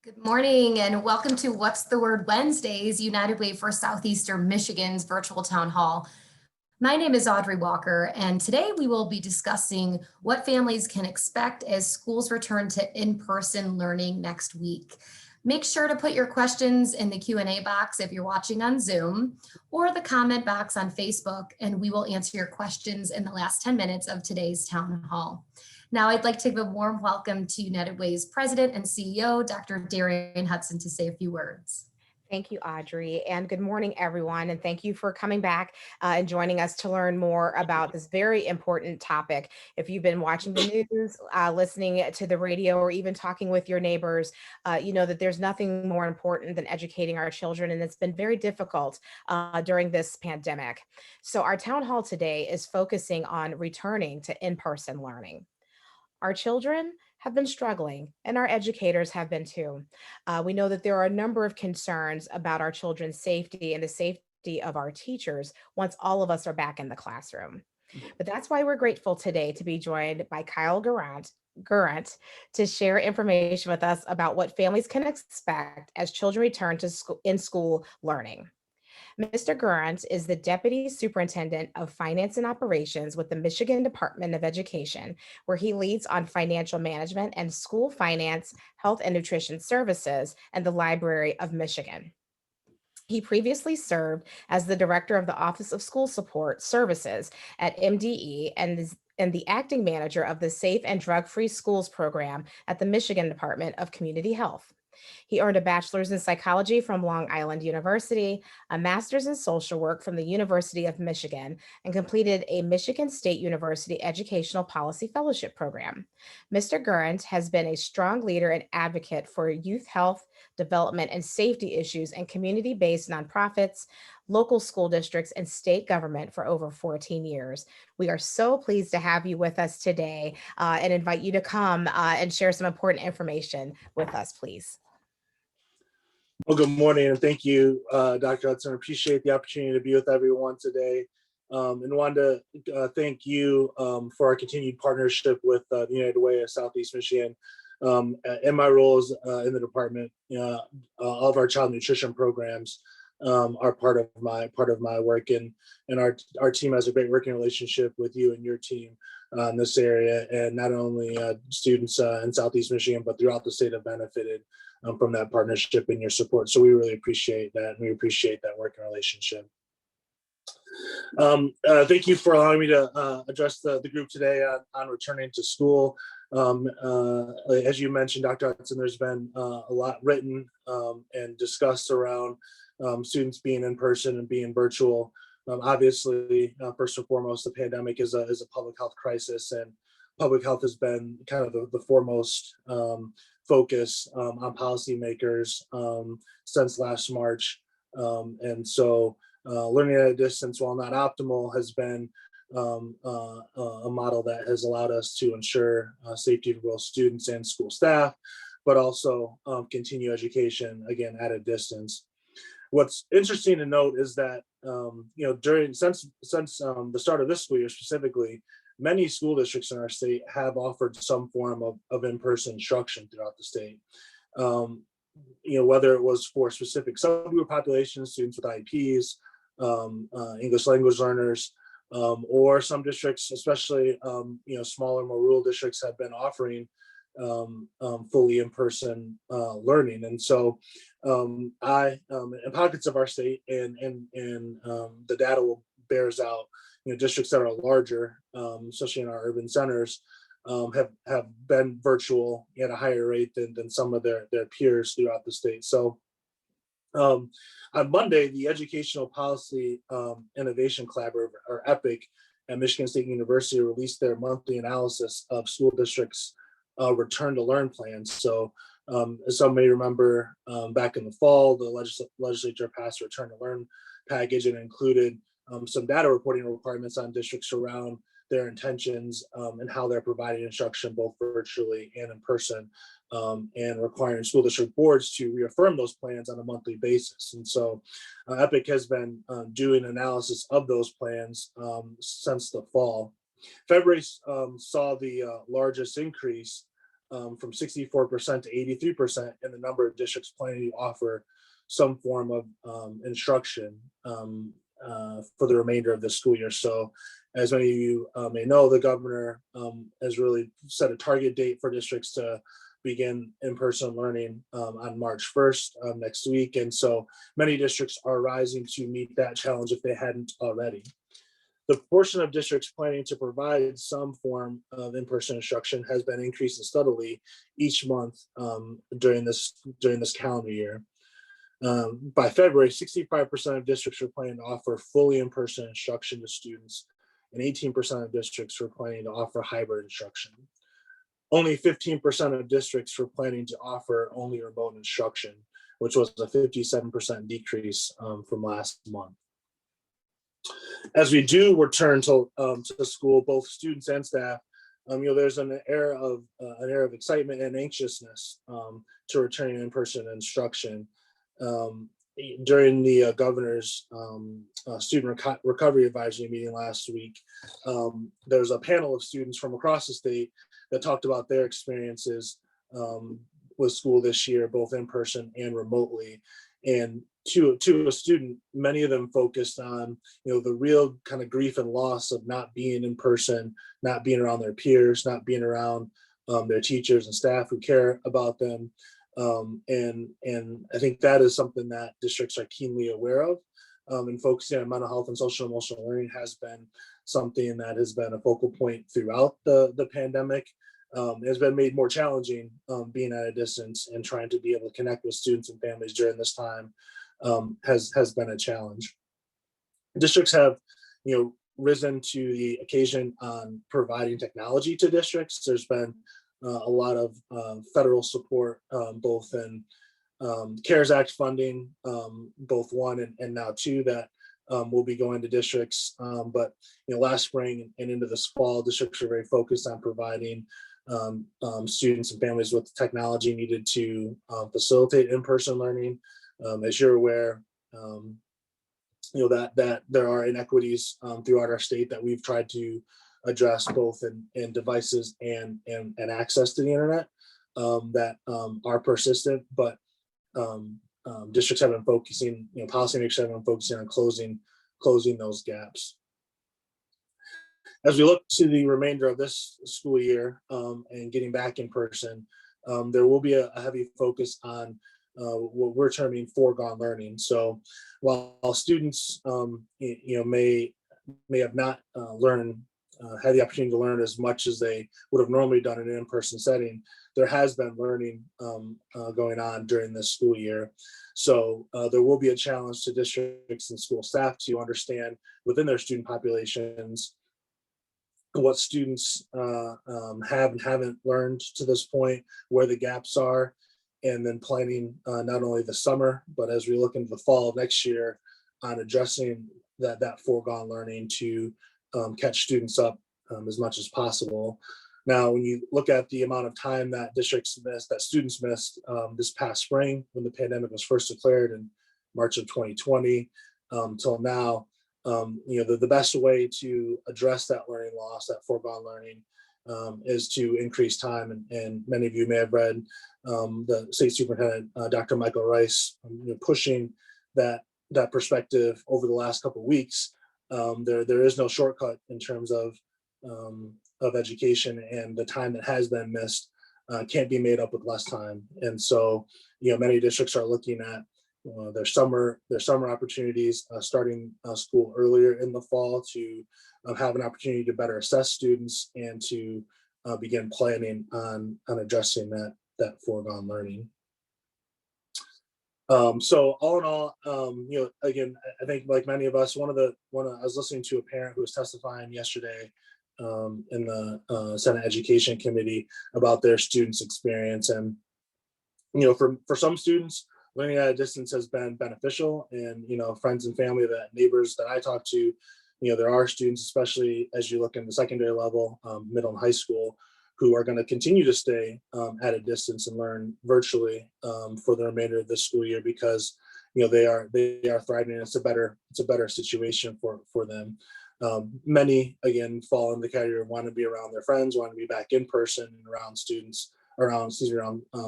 Good morning and welcome to What's the Word Wednesdays, United Way for Southeastern Michigan's virtual town hall. My name is Audrey Walker, and today we will be discussing what families can expect as schools return to in-person learning next week. Make sure to put your questions in the Q&A box if you're watching on Zoom or the comment box on Facebook, and we will answer your questions in the last 10 minutes of today's town hall. Now, I'd like to give a warm welcome to United Way's President and CEO, Dr. Darian Hudson, to say a few words. Thank you, Audrey, and good morning, everyone. And thank you for coming back and joining us to learn more about this very important topic. If you've been watching the news, listening to the radio, or even talking with your neighbors, you know that there's nothing more important than educating our children, and it's been very difficult during this pandemic. So our town hall today is focusing on returning to in-person learning. Our children have been struggling, and our educators have been too. We know that there are a number of concerns about our children's safety and the safety of our teachers once all of us are back in the classroom. But that's why we're grateful today to be joined by Kyle Guerrant to share information with us about what families can expect as children return to in-school learning. Mr. Guerrant is the Deputy Superintendent of Finance and Operations with the Michigan Department of Education, where he leads on financial management and school finance, health and nutrition services, and the Library of Michigan. He previously served as the Director of the Office of School Support Services at MDE and the acting manager of the Safe and Drug-Free Schools program at the Michigan Department of Community Health. He earned a bachelor's in psychology from Long Island University, a master's in social work from the University of Michigan, and completed a Michigan State University Educational Policy Fellowship program. Mr. Guerrant has been a strong leader and advocate for youth health, development, and safety issues in community-based nonprofits, local school districts, and state government for over 14 years. We are so pleased to have you with us today and invite you to come and share some important information with us, please. Well, good morning, and thank you, Dr. Hudson. I appreciate the opportunity to be with everyone today. And wanted to thank you for our continued partnership with the United Way of Southeast Michigan. In my roles in the department, all of our child nutrition programs are part of my work, and our team has a great working relationship with you and your team in this area, and not only students in Southeast Michigan, but throughout the state have benefited from that partnership and your support. So we really appreciate that, and we appreciate that working relationship. Thank you for allowing me to address the group today on returning to school. As you mentioned, Dr. Hudson, there's been a lot written and discussed around students being in person and being virtual. Obviously, first and foremost, the pandemic is a public health crisis, and public health has been kind of the foremost focus on policymakers since last March. And so learning at a distance, while not optimal, has been a model that has allowed us to ensure safety for both students and school staff, but also continue education, again, at a distance. What's interesting to note is that since the start of this school year specifically, many school districts in our state have offered some form of in-person instruction throughout the state. Whether it was for specific subgroup populations, students with IEPs, English language learners, or some districts, especially smaller, more rural districts, have been offering fully in-person learning. And so in pockets of our state, and the data bears out, districts that are larger, especially in our urban centers, have been virtual at a higher rate than some of their peers throughout the state. So on Monday, the Educational Policy Innovation Collaborative, or EPIC, at Michigan State University released their monthly analysis of school districts' return to learn plans. So as some may remember, back in the fall, the legislature passed a return to learn package and included some data reporting requirements on districts around their intentions and how they're providing instruction both virtually and in person, and requiring school district boards to reaffirm those plans on a monthly basis. And so EPIC has been doing analysis of those plans since the fall. February saw the largest increase from 64% to 83% in the number of districts planning to offer some form of instruction for the remainder of the school year. So as many of you may know, the governor has really set a target date for districts to begin in-person learning on March 1st next week. And so many districts are rising to meet that challenge if they hadn't already. The portion of districts planning to provide some form of in-person instruction has been increasing steadily each month during this calendar year. By February, 65% of districts were planning to offer fully in-person instruction to students, and 18% of districts were planning to offer hybrid instruction. Only 15% of districts were planning to offer only remote instruction, which was a 57% decrease from last month. As we do return to school, both students and staff, there's an air of excitement and anxiousness to returning in-person instruction. During the governor's student recovery advisory meeting last week, there was a panel of students from across the state that talked about their experiences with school this year, both in person and remotely. And to a student, many of them focused on, the real kind of grief and loss of not being in person, not being around their peers, not being around their teachers and staff who care about them. And I think that is something that districts are keenly aware of. And focusing on mental health and social emotional learning has been something that has been a focal point throughout the pandemic. It has been made more challenging being at a distance, and trying to be able to connect with students and families during this time has been a challenge. Districts have, risen to the occasion on providing technology to districts. There's been a lot of federal support, both in CARES Act funding, both one and now two, that will be going to districts. But last spring and into this fall, districts are very focused on providing students and families with the technology needed to facilitate in-person learning. As you're aware, that there are inequities throughout our state that we've tried to address, both in devices and access to the internet, that are persistent, but districts have been focusing, policymakers have been focusing on closing those gaps. As we look to the remainder of this school year and getting back in person, there will be a heavy focus on what we're terming foregone learning. So while students may have not had the opportunity to learn as much as they would have normally done in an in-person setting, there has been learning going on during this school year. So there will be a challenge to districts and school staff to understand within their student populations what students have and haven't learned to this point, where the gaps are, and then planning not only the summer, but as we look into the fall of next year, on addressing that foregone learning to catch students up as much as possible. Now, when you look at the amount of time that districts missed, that students missed this past spring, when the pandemic was first declared in March of 2020 till now, the best way to address that learning loss, that foregone learning, is to increase time. And many of you may have read the state superintendent, Dr. Michael Rice, pushing that perspective over the last couple of weeks. There is no shortcut in terms of education, and the time that has been missed can't be made up with less time. And so, many districts are looking at their summer opportunities, starting school earlier in the fall, to have an opportunity to better assess students and to begin planning on addressing that foregone learning. So all in all, again, I think like many of us, I was listening to a parent who was testifying yesterday in the Senate Education Committee about their students' experience. And, for some students, learning at a distance has been beneficial. And, friends and family, neighbors that I talk to, there are students, especially as you look in the secondary level, middle and high school, who are going to continue to stay at a distance and learn virtually for the remainder of this school year because they are thriving. And it's a better situation for them. Many again fall in the category of want to be around their friends, want to be back in person and around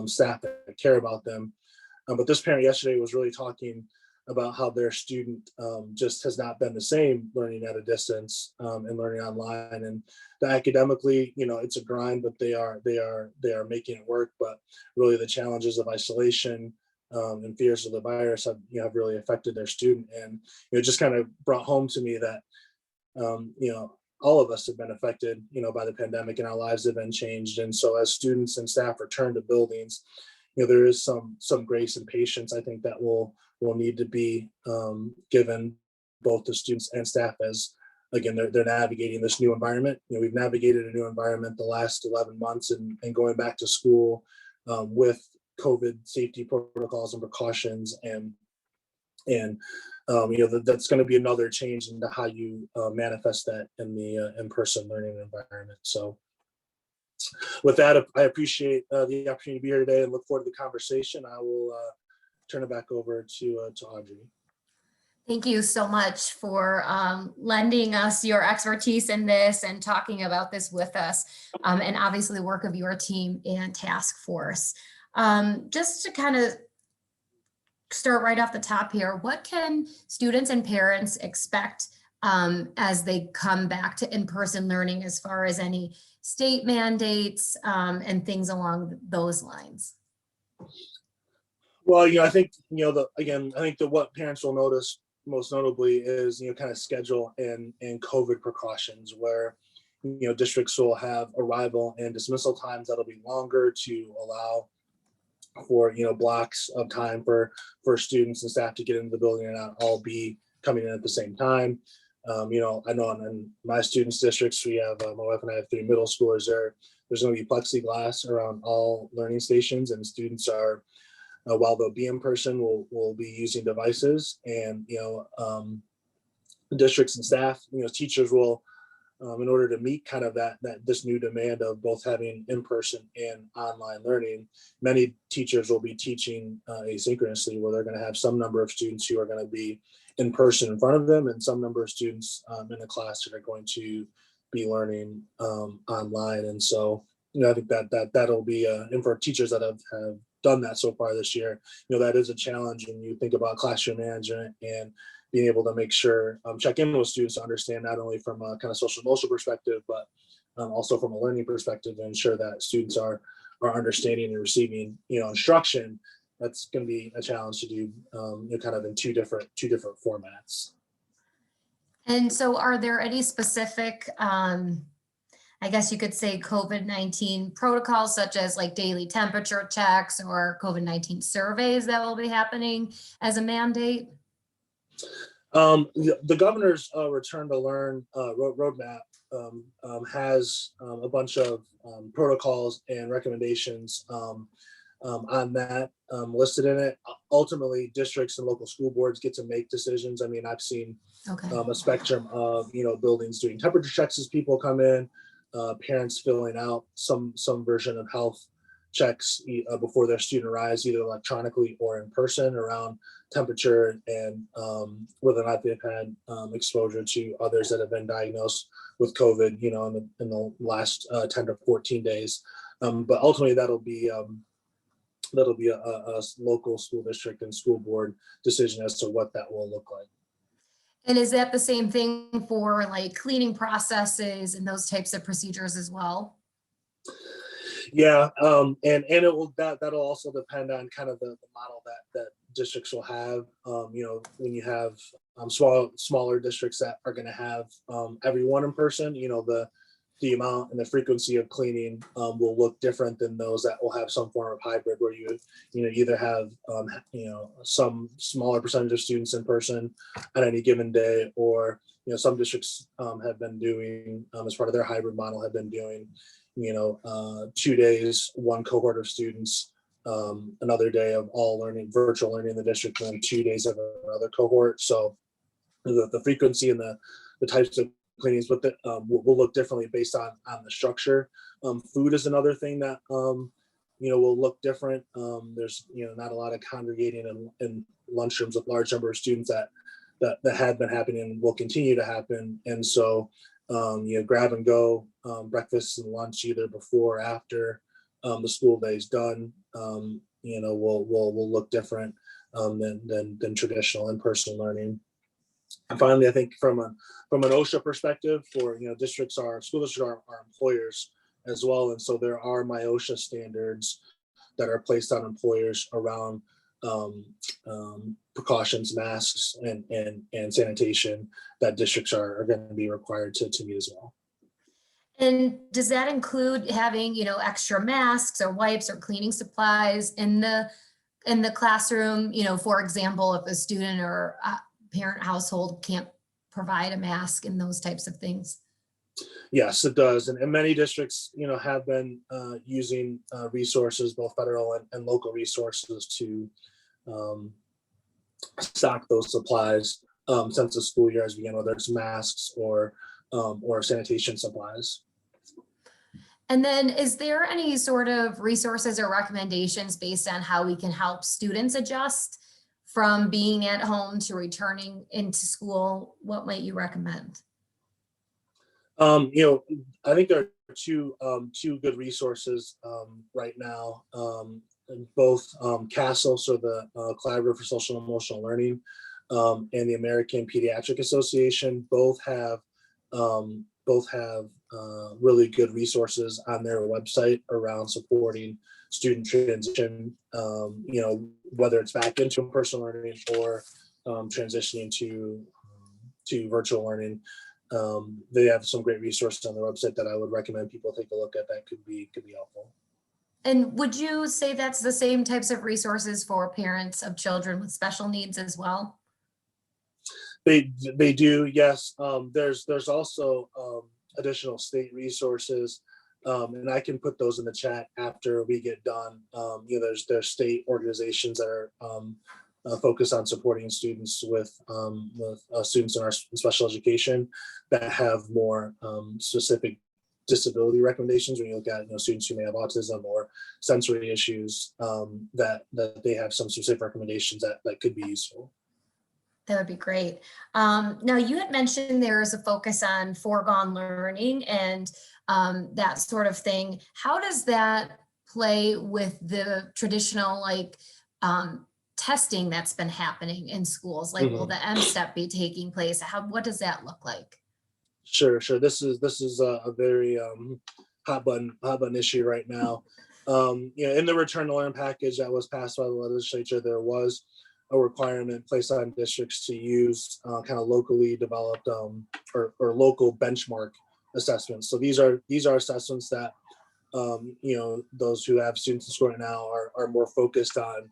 staff that care about them. But this parent yesterday was really talking about how their student just has not been the same learning at a distance and learning online. And academically, it's a grind, but they are making it work. But really the challenges of isolation and fears of the virus have really affected their student. And it just kind of brought home to me that all of us have been affected by the pandemic, and our lives have been changed. And so as students and staff return to buildings, there is some grace and patience, I think, that will need to be given both to students and staff as, again, they're navigating this new environment. We've navigated a new environment the last 11 months and going back to school with COVID safety protocols and precautions. And that's going to be another change into how you manifest that in the in-person learning environment. So with that, I appreciate the opportunity to be here today and look forward to the conversation. I will turn it back over to Audrey. Thank you so much for lending us your expertise in this and talking about this with us, and obviously the work of your team and task force. Just to kind of start right off the top here, what can students and parents expect as they come back to in-person learning as far as any state mandates and things along those lines? Well, I think, I think that what parents will notice most notably is, kind of schedule and COVID precautions where, districts will have arrival and dismissal times that'll be longer to allow for, blocks of time for students and staff to get into the building and not all be coming in at the same time. I know in my students' districts, we have, my wife and I have 3 middle schoolers there. There's going to be plexiglass around all learning stations, and students are, while they'll be in person, will be using devices. And, districts and staff, teachers will, in order to meet kind of this new demand of both having in-person and online learning, many teachers will be teaching asynchronously, where they're going to have some number of students who are going to be in person in front of them and some number of students in a class that are going to be learning online. And so, I think that'll be, and for teachers that have done that so far this year, that is a challenge when you think about classroom management and being able to make sure, check in with students to understand not only from a kind of social emotional perspective, but also from a learning perspective, to ensure that students are understanding and receiving, instruction. That's going to be a challenge to do, kind of in two different formats. And so are there any specific, I guess you could say COVID-19 protocols, such as like daily temperature checks or COVID-19 surveys that will be happening as a mandate? The governor's return to learn roadmap has a bunch of protocols and recommendations on that listed in it. Ultimately, districts and local school boards get to make decisions. I mean, I've seen a spectrum of buildings doing temperature checks as people come in, parents filling out some version of health checks before their student arrives, either electronically or in person, around temperature and whether or not they've had exposure to others that have been diagnosed with COVID, in the last 10 to 14 days. But ultimately, that'll be a local school district and school board decision as to what that will look like. And is that the same thing for like cleaning processes and those types of procedures as well? Yeah, and it will that'll also depend on kind of the model that districts will have. When you have smaller districts that are going to have everyone in person, the the amount and the frequency of cleaning will look different than those that will have some form of hybrid, where you either have some smaller percentage of students in person at any given day, or some districts have been doing as part of their hybrid model, have been doing 2 days, one cohort of students, another day of all learning, virtual learning in the district, and then 2 days of another cohort. So the frequency and the types of cleanings will look differently based on the structure. Food is another thing that will look different. There's not a lot of congregating in lunchrooms with large number of students that had been happening and will continue to happen. And so grab and go breakfast and lunch either before or after the school day is done will look different than traditional in-person learning. And finally, I think from an OSHA perspective, for school districts are employers as well, and so there are OSHA standards that are placed on employers around precautions, masks, and sanitation that districts are going to be required to meet as well. And does that include having extra masks or wipes or cleaning supplies in the classroom? For example, if a student or parent household can't provide a mask and those types of things? Yes, it does. And many districts, have been using resources, both federal and local resources, to stock those supplies since the school year has begun, whether it's masks or sanitation supplies. And then is there any sort of resources or recommendations based on how we can help students adjust from being at home to returning into school? What might you recommend? I think there are two good resources right now. Both CASEL, so the Collaborative for Social and Emotional Learning, and the American Pediatric Association both have really good resources on their website around supporting student transition, whether it's back into in-person learning or transitioning to virtual learning. They have some great resources on their website that I would recommend people take a look at that could be helpful. And would you say that's the same types of resources for parents of children with special needs as well? They do, yes. There's also additional state resources, and I can put those in the chat after we get done. There's state organizations that are focused on supporting students with students in our special education that have more specific disability recommendations. When you look at students who may have autism or sensory issues, that they have some specific recommendations that could be useful. That would be great. Now, you had mentioned there is a focus on foregone learning and that sort of thing. How does that play with the traditional testing that's been happening in schools? Will the M-STEP be taking place? What does that look like? Sure. This is a very hot button issue right now. In the return to learn package that was passed by the legislature, there was a requirement placed on districts to use kind of locally developed or local benchmark assessments. So these are assessments that those who have students in school right now are more focused on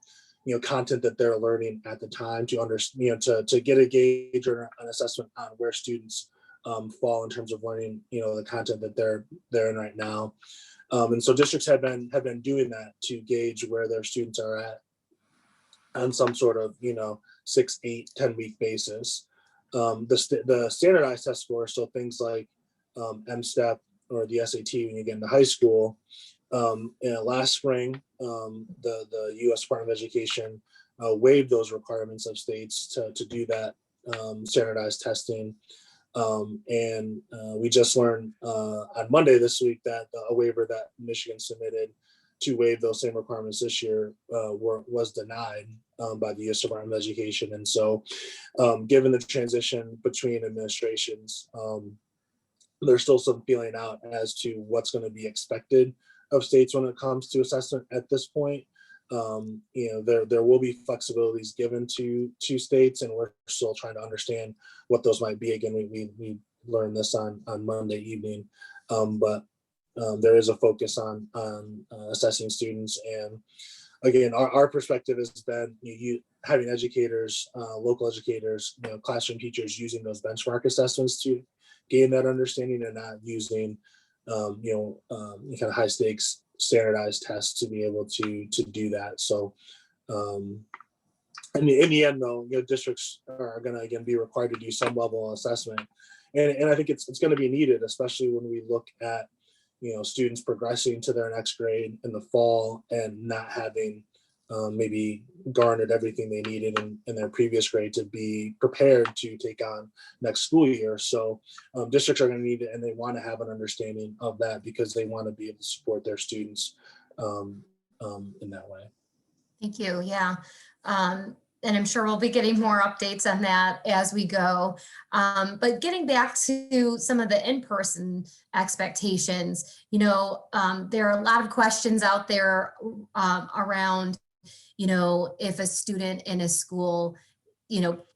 content that they're learning at the time to understand, to get a gauge or an assessment on where students fall in terms of learning the content that they're in right now. And so districts have been doing that to gauge where their students are at on some sort of 6, 8, 10-week basis. The standardized test scores, so things like M-STEP or the SAT when you get into high school. Last spring, the U.S. Department of Education waived those requirements of states to do that standardized testing. And we just learned on Monday this week that a waiver that Michigan submitted to waive those same requirements this year was denied by the U.S. Department of Education. And so given the transition between administrations, there's still some feeling out as to what's going to be expected of states when it comes to assessment at this point. There will be flexibilities given to states, and we're still trying to understand what those might be. Again, we learned this on Monday evening But there is a focus on assessing students. And again, our perspective has been having educators, local educators, classroom teachers using those benchmark assessments to gain that understanding, and not using kind of high stakes standardized tests to be able to do that. So in the end, though, districts are going to again be required to do some level of assessment, and I think it's going to be needed, especially when we look at students progressing to their next grade in the fall and not having maybe garnered everything they needed in their previous grade to be prepared to take on next school year. So districts are going to need it, and they want to have an understanding of that because they want to be able to support their students in that way. Thank you. Yeah. And I'm sure we'll be getting more updates on that as we go. But getting back to some of the in-person expectations, there are a lot of questions out there around, if a student in a school,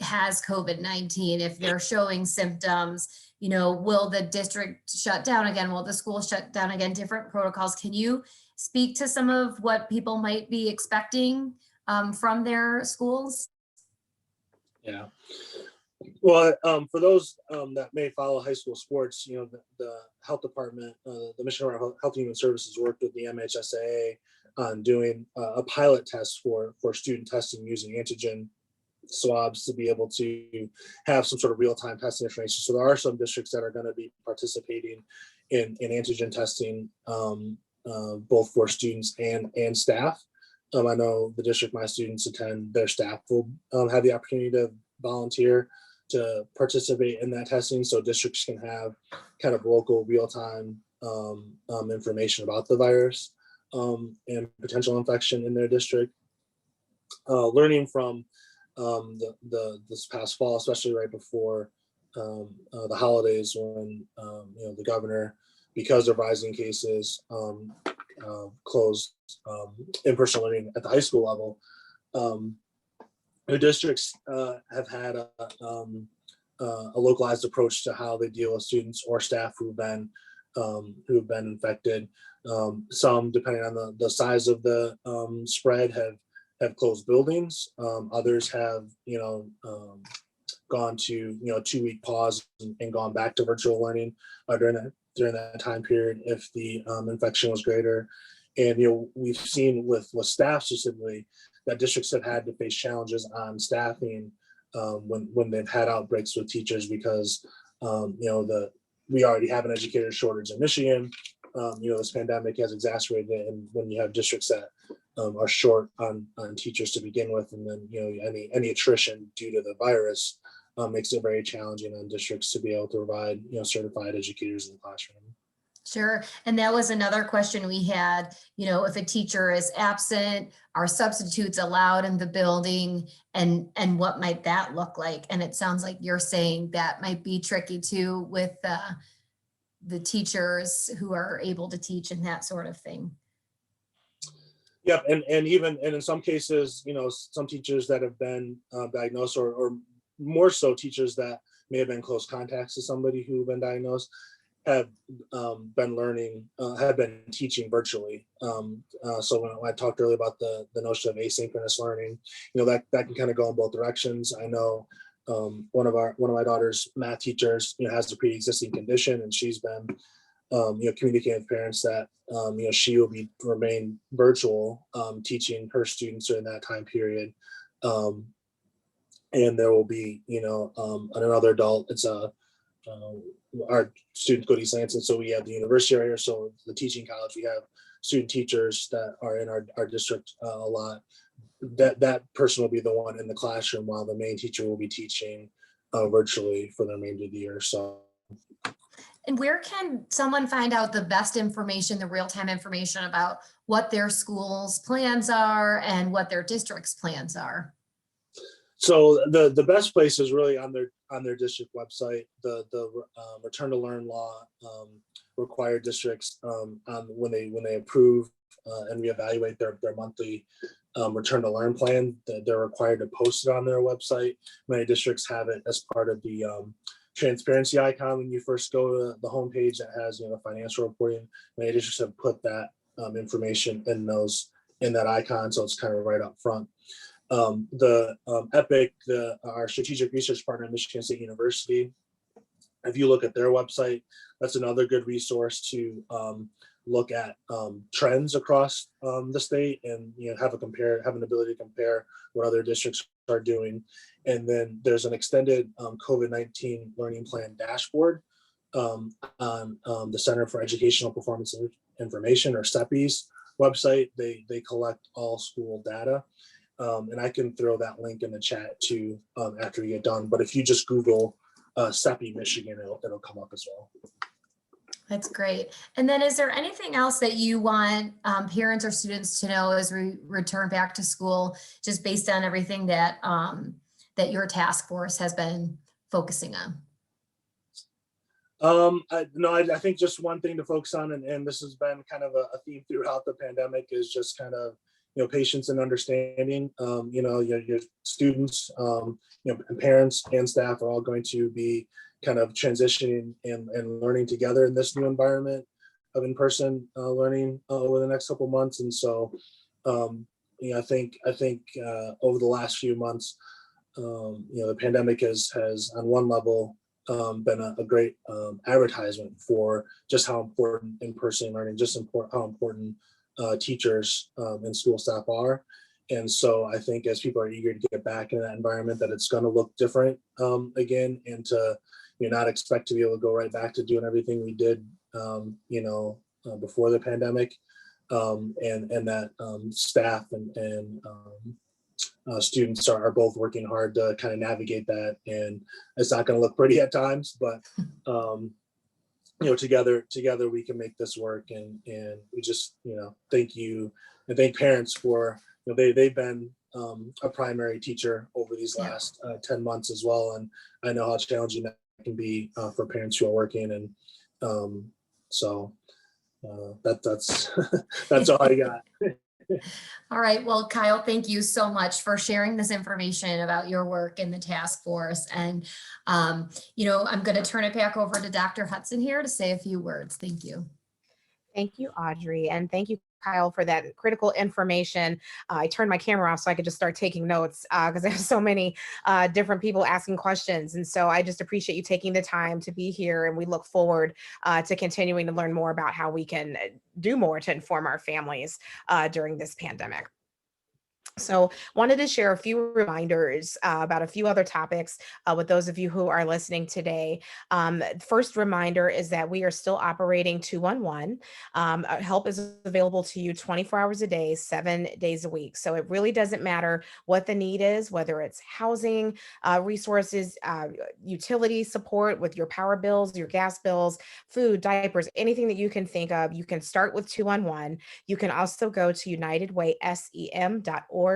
has COVID-19, if they're showing symptoms, will the district shut down again? Will the school shut down again? Different protocols. Can you speak to some of what people might be expecting from their schools? Yeah. Well, for those that may follow high school sports, the health department, the Michigan Health and Human Services worked with the MHSAA on doing a pilot test for student testing using antigen swabs to be able to have some sort of real-time testing information. So there are some districts that are going to be participating in antigen testing, both for students and staff. I know the district my students attend, their staff will have the opportunity to volunteer to participate in that testing, so districts can have kind of local real-time information about the virus and potential infection in their district. Learning from this past fall, especially right before the holidays, when the governor, because of rising cases, closed in-person learning at the high school level. The districts have had a localized approach to how they deal with students or staff who've been infected. Some, depending on the size of the spread, have closed buildings. Others have gone to 2-week pause and gone back to virtual learning during that time period if the infection was greater. And we've seen with staff specifically that districts have had to face challenges on staffing when they've had outbreaks with teachers because we already have an educator shortage in Michigan. This pandemic has exacerbated it, and when you have districts that are short on teachers to begin with, and then any attrition due to the virus makes it very challenging on districts to be able to provide certified educators in the classroom. Sure. And that was another question we had, if a teacher is absent, are substitutes allowed in the building, and what might that look like? And it sounds like you're saying that might be tricky too with the teachers who are able to teach and that sort of thing. Yep, and in some cases, some teachers that have been diagnosed, or more so teachers that may have been close contacts to somebody who've been diagnosed, have been teaching virtually. So when I talked earlier about the notion of asynchronous learning, that can kind of go in both directions. I know one of my daughter's math teachers, has a pre-existing condition, and she's been communicating with parents that she will remain virtual, teaching her students during that time period. And there will be another adult. It's our students go to East Lansing, so we have the university area. So the teaching college, we have student teachers that are in our district a lot. That person will be the one in the classroom while the main teacher will be teaching virtually for the remainder of the year. So. And where can someone find out the best information, the real-time information about what their school's plans are and what their district's plans are? So the best place is really on their district website. The return to learn law require districts when they approve and reevaluate their monthly return to learn plan, that they're required to post it on their website. Many districts have it as part of the transparency icon when you first go to the homepage that has the financial reporting. They just have put that information in that icon, so it's kind of right up front. The EPIC, our strategic research partner at Michigan State University, if you look at their website, that's another good resource to look at trends across the state, and have an ability to compare what other districts are doing. And then there's an extended COVID-19 learning plan dashboard on the Center for Educational Performance Information, or CEPI's website. They collect all school data. And I can throw that link in the chat too after we get done. But if you just Google CEPI Michigan, it'll come up as well. That's great. And then is there anything else that you want parents or students to know as we return back to school, just based on everything that that your task force has been focusing on? I think just one thing to focus on, and this has been kind of a theme throughout the pandemic, is just kind of patience and understanding. Your students, and parents and staff are all going to be kind of transitioning and learning together in this new environment of in-person learning over the next couple of months. And so, I think over the last few months, the pandemic has on one level been a great advertisement for just how important in-person learning, how important teachers and school staff are. And so I think as people are eager to get back in that environment, that it's going to look different again, and to not expect to be able to go right back to doing everything we did before the pandemic, and that staff and students are both working hard to kind of navigate that. And it's not going to look pretty at times, but together we can make this work. And we just thank you, and thank parents for they've been a primary teacher over these last 10 months as well, and I know how challenging that can be for parents who are working. And so that's that's all I got. All right. Well, Kyle, thank you so much for sharing this information about your work in the task force. And, I'm going to turn it back over to Dr. Hudson here to say a few words. Thank you. Thank you, Audrey. And thank you, Kyle, for that critical information. I turned my camera off so I could just start taking notes because I have so many different people asking questions. And so I just appreciate you taking the time to be here. And we look forward to continuing to learn more about how we can do more to inform our families during this pandemic. So wanted to share a few reminders about a few other topics with those of you who are listening today. First reminder is that we are still operating 211. Help is available to you 24 hours a day, 7 days a week. So it really doesn't matter what the need is, whether it's housing, resources, utility support with your power bills, your gas bills, food, diapers, anything that you can think of. You can start with 211. You can also go to unitedwaysem.org/211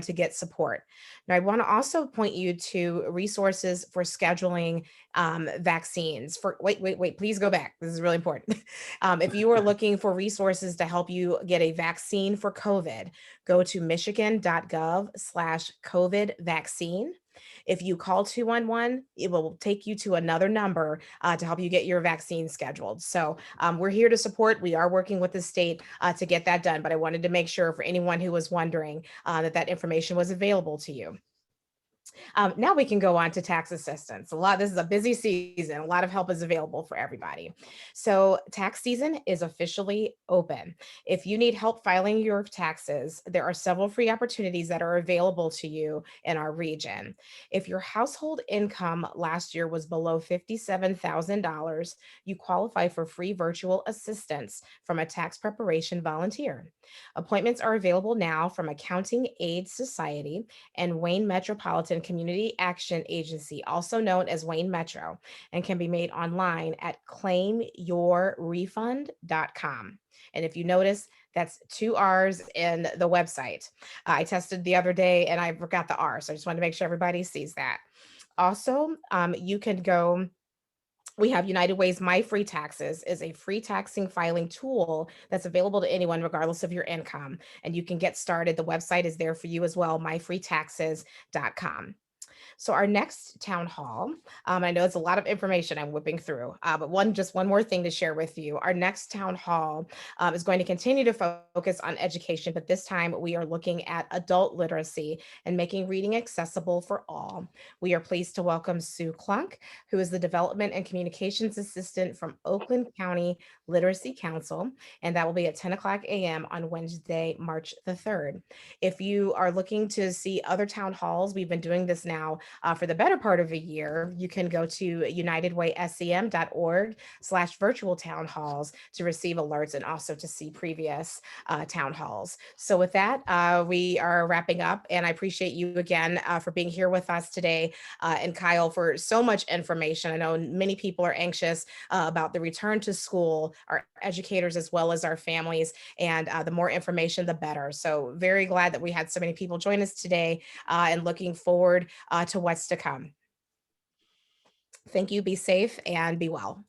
to get support. Now, I want to also point you to resources for scheduling vaccines. Wait, please go back. This is really important. If you are looking for resources to help you get a vaccine for COVID, go to michigan.gov/COVID vaccine. If you call 211, it will take you to another number to help you get your vaccine scheduled. So we're here to support. We are working with the state to get that done, but I wanted to make sure for anyone who was wondering that information was available to you. Now we can go on to tax assistance. This is a busy season. A lot of help is available for everybody. So tax season is officially open. If you need help filing your taxes, there are several free opportunities that are available to you in our region. If your household income last year was below $57,000, you qualify for free virtual assistance from a tax preparation volunteer. Appointments are available now from Accounting Aid Society and Wayne Metropolitan Community Action Agency, also known as Wayne Metro, and can be made online at claimyourrefund.com. And if you notice, that's 2 R's in the website. I tested the other day and I forgot the R, so I just want to make sure everybody sees that. Also, you can go. We have United Way's My Free Taxes is a free taxing filing tool that's available to anyone regardless of your income. And you can get started. The website is there for you as well, myfreetaxes.com. So our next town hall, I know it's a lot of information I'm whipping through, but just one more thing to share with you. Our next town hall is going to continue to focus on education, but this time we are looking at adult literacy and making reading accessible for all. We are pleased to welcome Sue Clunk, who is the Development and Communications Assistant from Oakland County Literacy Council, and that will be at 10 o'clock a.m. on Wednesday, March the 3rd. If you are looking to see other town halls, we've been doing this now for the better part of a year. You can go to unitedwayscm.org/virtual town halls to receive alerts and also to see previous town halls. So with that, we are wrapping up, and I appreciate you again for being here with us today, and Kyle for so much information. I know many people are anxious about the return to school, our educators as well as our families, and the more information, the better. So very glad that we had so many people join us today, and looking forward to what's to come. Thank you. Be safe and be well.